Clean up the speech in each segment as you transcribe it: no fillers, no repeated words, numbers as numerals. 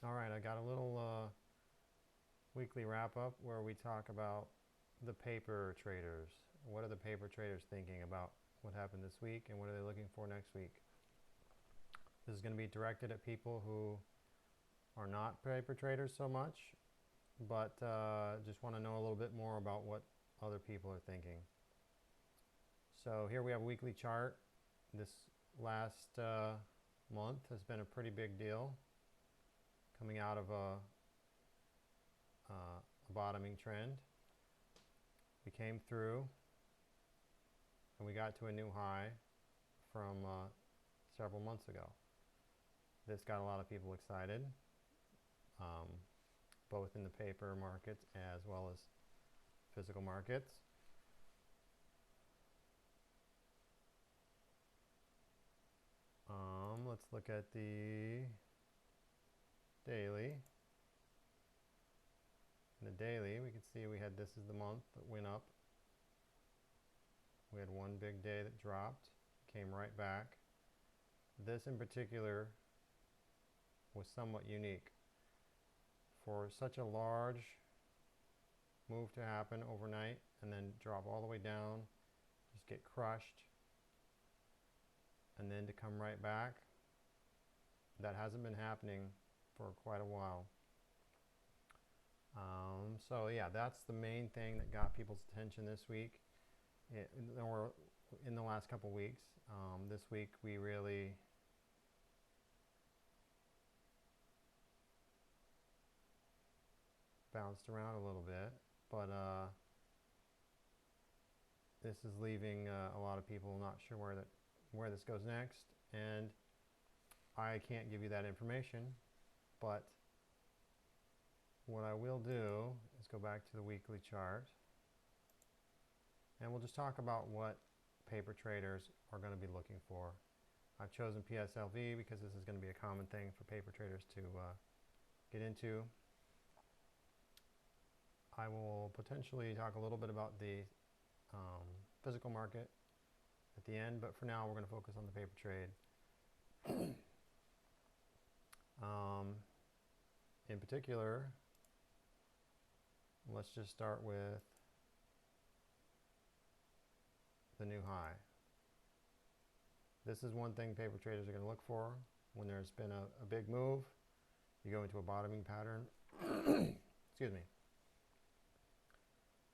All right, I got a little weekly wrap up where we talk about the paper traders. What are the paper traders thinking about what happened this week and what are they looking for next week? This is going to be directed at people who are not paper traders so much, but just want to know a little bit more about what other people are thinking. So here we have a weekly chart. This last month has been a pretty big deal, coming out of a bottoming trend. We came through and we got to a new high from several months ago. This got a lot of people excited, um, both in the paper markets as well as physical markets. Let's look at the daily. In the daily, we can see we had this is the month that went up. We had one big day that dropped, came right back. This in particular was somewhat unique. For such a large move to happen overnight and then drop all the way down, just get crushed, and then to come right back, that hasn't been happening for quite a while. So yeah, that's the main thing that got people's attention this week, or in the last couple weeks. This week we really bounced around a little bit, but this is leaving a lot of people not sure where this goes next, and I can't give you that information, but what I will do is go back to the weekly chart and we'll just talk about what paper traders are going to be looking for. I've chosen PSLV because this is going to be a common thing for paper traders to get into. I will potentially talk a little bit about the physical market at the end, but for now we're going to focus on the paper trade. In particular, let's just start with the new high. This is one thing paper traders are going to look for when there's been a big move. You go into a bottoming pattern. Excuse me.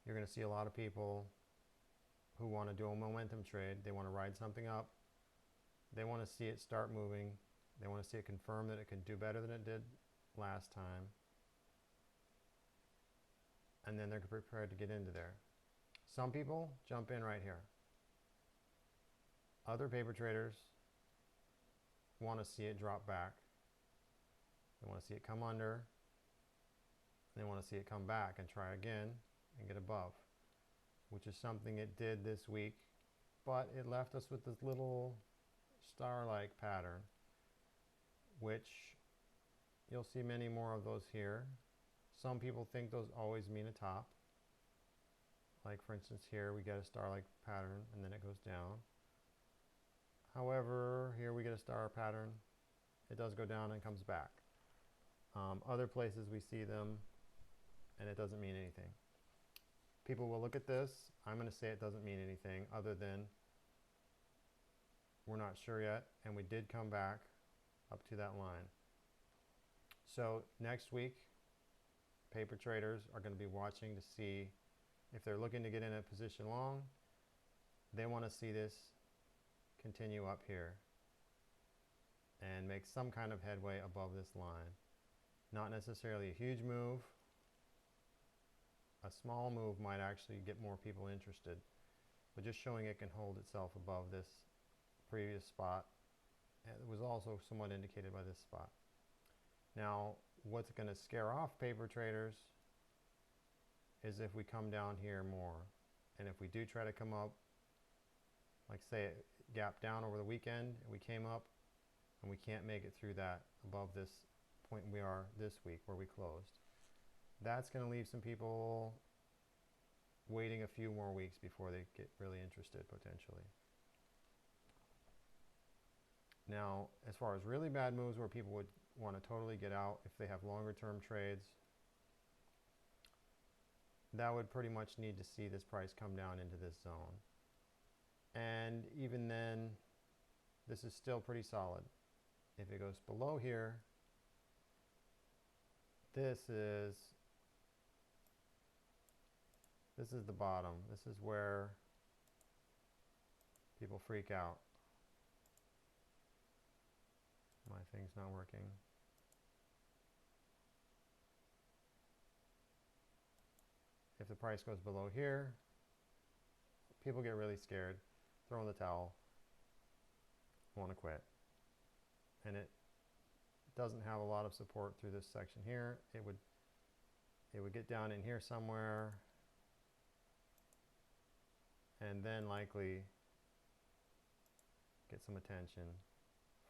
You're going to see a lot of people who want to do a momentum trade. They want to ride something up. They want to see it start moving. They want to see it confirm that it can do better than it did last time. And then they're prepared to get into there. Some people jump in right here. Other paper traders want to see it drop back. They want to see it come under. They want to see it come back and try again and get above, which is something it did this week, but it left us with this little star-like pattern, which you'll see many more of those here. Some people think those always mean a top. Like for instance here we get a star-like pattern and then it goes down. However, here we get a star pattern. It does go down and comes back. Other places we see them and it doesn't mean anything. People will look at this. I'm going to say it doesn't mean anything other than we're not sure yet, and we did come back up to that line. So next week, paper traders are going to be watching to see if they're looking to get in a position long. They want to see this continue up here and make some kind of headway above this line. Not necessarily a huge move. A small move might actually get more people interested, but just showing it can hold itself above this previous spot. And it was also somewhat indicated by this spot. Now, what's going to scare off paper traders is if we come down here more. And if we do try to come up, like say it gapped down over the weekend, and we came up, and we can't make it through that above this point we are this week where we closed. That's going to leave some people waiting a few more weeks before they get really interested potentially. Now, as far as really bad moves where people would want to totally get out, if they have longer term trades, that would pretty much need to see this price come down into this zone. And even then, this is still pretty solid. If it goes below here, this is the bottom. This is where people freak out. My thing's not working. If the price goes below here, people get really scared, throw in the towel, want to quit. And it doesn't have a lot of support through this section here. It would get down in here somewhere, and then likely get some attention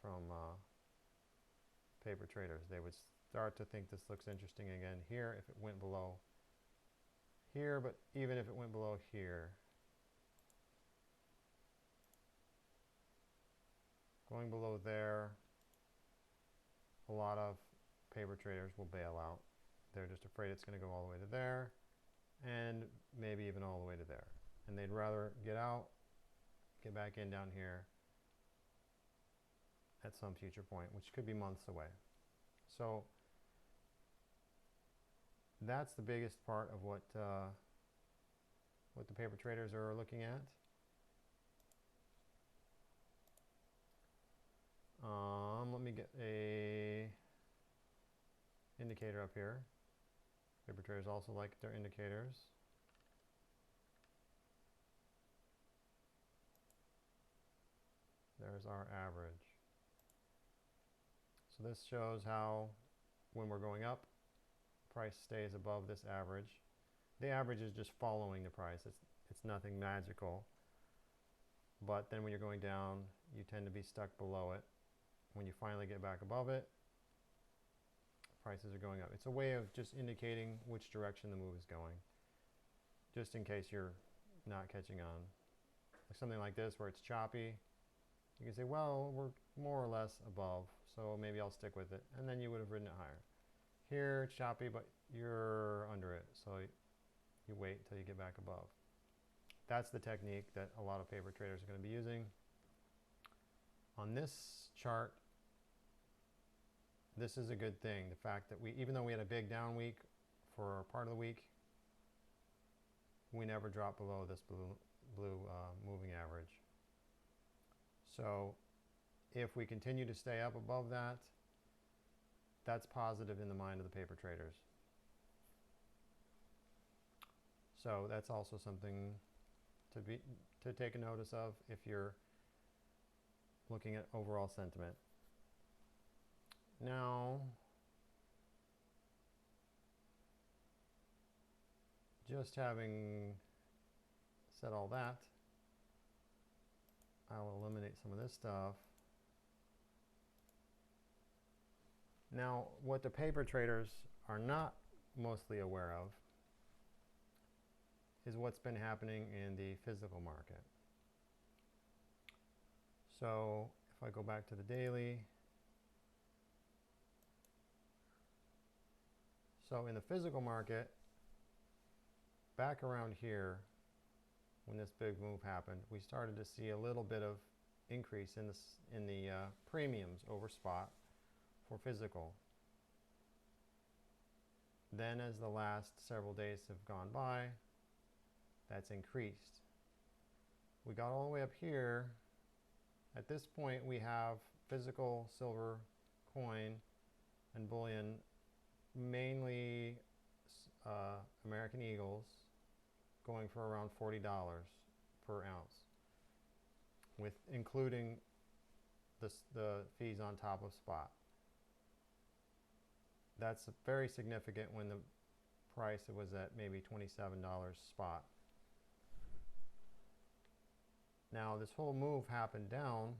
from paper traders. They would start to think this looks interesting again here if it went below here, but even if it went below here, going below there, a lot of paper traders will bail out. They're just afraid it's going to go all the way to there, and maybe even all the way to there. And they'd rather get out, get back in down here at some future point, which could be months away. So that's the biggest part of what the paper traders are looking at. Let me get a indicator up here. Paper traders also like their indicators. There's our average. So this shows how, when we're going up, price stays above this average. The average is just following the price. It's nothing magical. But then when you're going down, you tend to be stuck below it. When you finally get back above it, prices are going up. It's a way of just indicating which direction the move is going, just in case you're not catching on. Like something like this where it's choppy, you can say, well, we're more or less above, so maybe I'll stick with it. And then you would have ridden it higher. Here it's choppy, but you're under it, so you wait until you get back above. That's the technique that a lot of paper traders are going to be using. On this chart, this is a good thing. The fact that even though we had a big down week for part of the week, we never dropped below this blue moving average. So if we continue to stay up above that, that's positive in the mind of the paper traders. So that's also something to take a notice of if you're looking at overall sentiment. Now, just having said all that, I'll eliminate some of this stuff. Now, what the paper traders are not mostly aware of is what's been happening in the physical market. So if I go back to the daily, so in the physical market, back around here, when this big move happened, we started to see a little bit of increase in the premiums over spot for physical. Then as the last several days have gone by, that's increased. We got all the way up here. At this point, we have physical silver coin and bullion, mainly American Eagles, going for around $40 per ounce, with including the fees on top of spot. That's very significant when the price was at maybe $27 spot. Now this whole move happened down,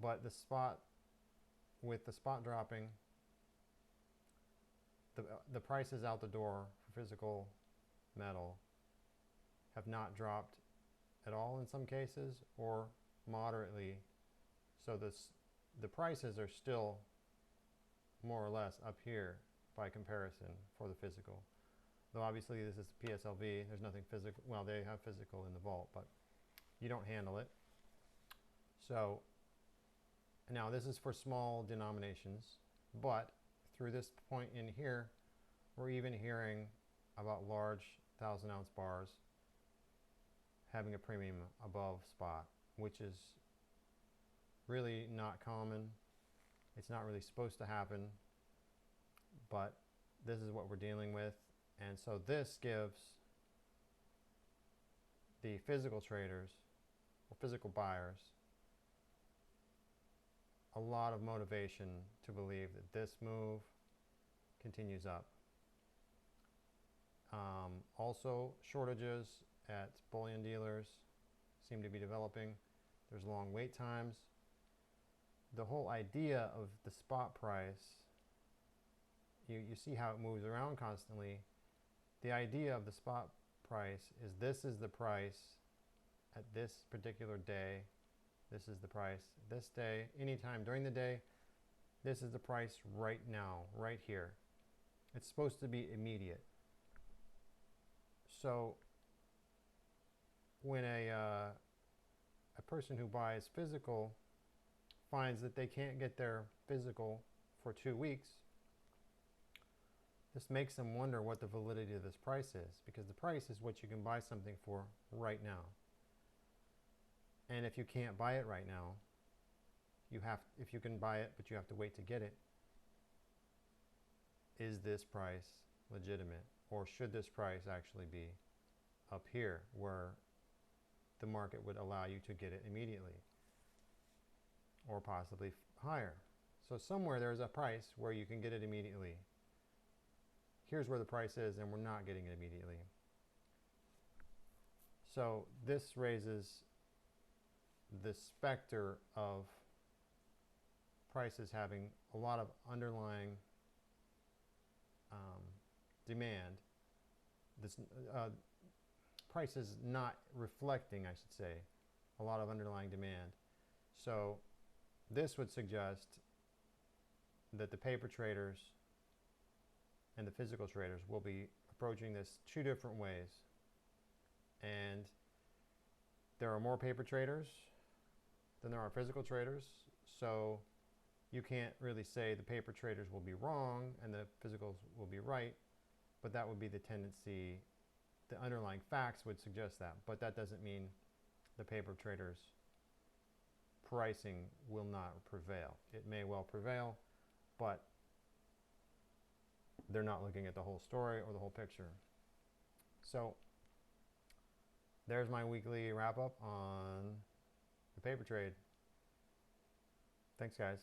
but with the spot dropping, the prices out the door for physical metal have not dropped at all in some cases, or moderately So the prices are still more or less up here by comparison for the physical. Though obviously this is PSLV, there's nothing physical. Well, they have physical in the vault, but you don't handle it. So now this is for small denominations, but through this point in here, we're even hearing about large 1,000-ounce bars having a premium above spot, which is really not common. It's not really supposed to happen, but this is what we're dealing with. And so this gives the physical traders or physical buyers a lot of motivation to believe that this move continues up. Also, shortages at bullion dealers seem to be developing. There's long wait times. The whole idea of the spot price, you see how it moves around constantly. The idea of the spot price is this is the price at this particular day. This is the price this day, anytime during the day. This is the price right now, right here. It's supposed to be immediate. So when a person who buys physical finds that they can't get their physical for 2 weeks, this makes them wonder what the validity of this price is, because the price is what you can buy something for right now. And if you can't buy it right now, if you can buy it but you have to wait to get it, is this price legitimate? Or should this price actually be up here where the market would allow you to get it immediately, or possibly higher? So somewhere there's a price where you can get it immediately. Here's where the price is, and we're not getting it immediately. So this raises the specter of prices having a lot of underlying demand. This prices not reflecting, I should say, a lot of underlying demand. So this would suggest that the paper traders and the physical traders will be approaching this 2 different ways. And there are more paper traders than there are physical traders. So you can't really say the paper traders will be wrong and the physicals will be right, but that would be the tendency. The underlying facts would suggest that, but that doesn't mean the paper traders' pricing will not prevail. It may well prevail, but they're not looking at the whole story or the whole picture. So there's my weekly wrap up on the paper trade. Thanks, guys.